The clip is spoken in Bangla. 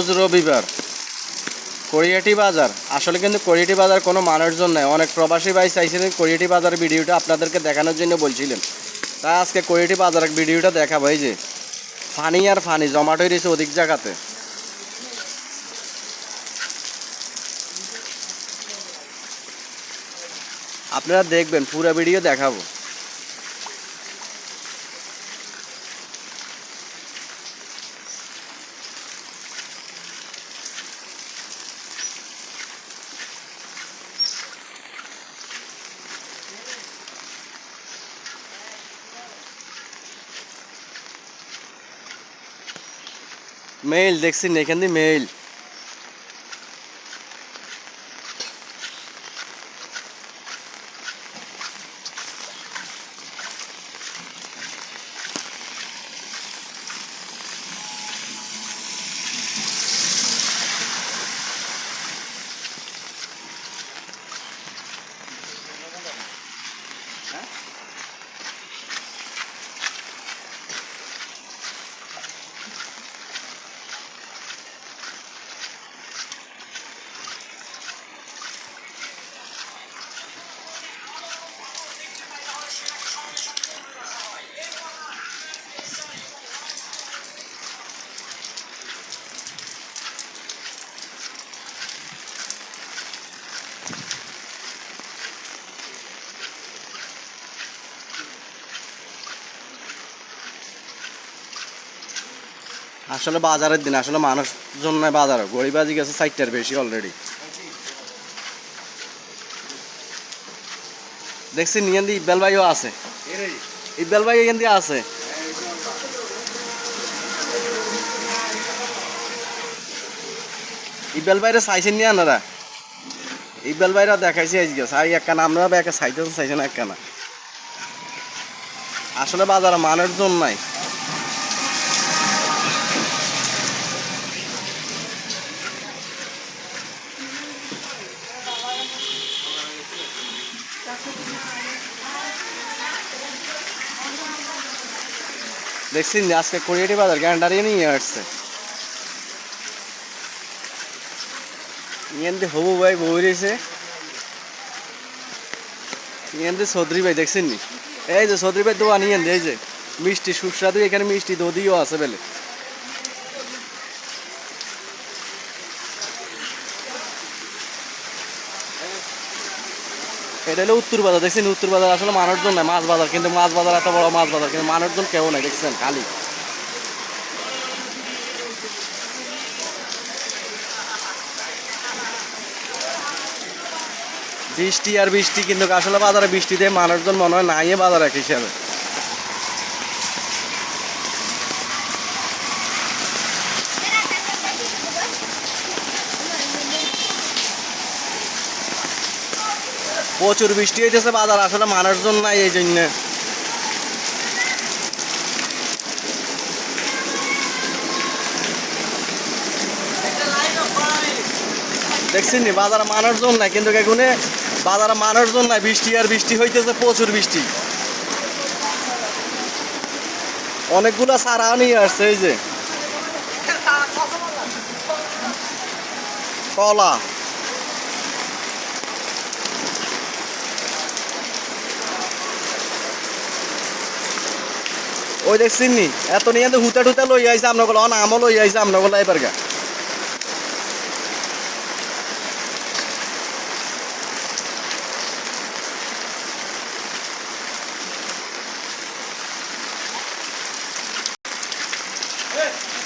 রোজ রবিবার করিয়াটি বাজার। আসলে কিন্তু করিয়াটি বাজার কোনো মানুষজন নাই। অনেক প্রবাসী ভাই চাইছিলেন করিয়াটি বাজারের ভিডিওটা আপনাদেরকে দেখানোর জন্য বলছিলেন, তাই আজকে করিয়াটি বাজারের ভিডিওটা দেখাবো। এই যে ফানি আর ফানি জমাট হয়ে রয়েছে অধিক জায়গাতে। আপনারা দেখবেন, পুরো ভিডিও দেখাবো। মেইল দেখছি না, এখান দিয়ে মেইল। আসলে বাজারের দিন, আসলে মানুষজন নাই বাজারে, গড়িবাজি গেছে 4টার বেশি অলরেডি। দেখছি নিয়েন দি ইকবাল ভাইও আছে, ইকবাল ভাই এখান দিয়ে আছে। ইকবাল ভাইরা চাইছেন নিয়ে আনারা, ইকবাল ভাইরা দেখাইছে আজকে চাই একখানা, আমরা একা চাইতেন চাইছেন একখানা। আসলে বাজারে মানুষজন নাই। দেখছি আজকে করিয়াটি বাজার গ্যান্ডারিয়ে নিয়ে আসছে। ইয়েন্দি হবু ভাই বই রয়েছে, ইয়েন্দি চৌধুরী ভাই দেখছেন নি? এই যে চৌধুরী ভাই দোয়া নিয়েন, এই যে মিষ্টি সুস্বাদু, এখানে মিষ্টি দধিও আছে বেলে। এটা হলো উত্তর বাজার, দেখছেন উত্তর বাজার আসলে মানুষজন নাই, মাছ বাজার, কিন্তু মাছ বাজার এত বড় মাছ বাজার, কিন্তু মানুষজন কেউ নাই, দেখছেন খালি। বৃষ্টি আর বৃষ্টি, কিন্তু আসলে বাজারে বৃষ্টিতে মানুষজন মনে হয় নাই বাজার এক হিসাবে। প্রচুর বৃষ্টি হইতেছে বাজার, আসলে মানুষজন নাই এই জন্য। দেখছেন নি বাজারে মানুষজন নাই, কিন্তু এখানে বাজারে মানুষজন নাই, বৃষ্টি আর বৃষ্টি হইতেছে, প্রচুর বৃষ্টি। অনেকগুলো সারা নিয়ে আসছে, এই যে কলা। ওই দেখছেন নি এত নিয়ে হুতা টুতা লই আইছে, আমরা বলো আমও লই আইছে, আমরা বলো এবার গা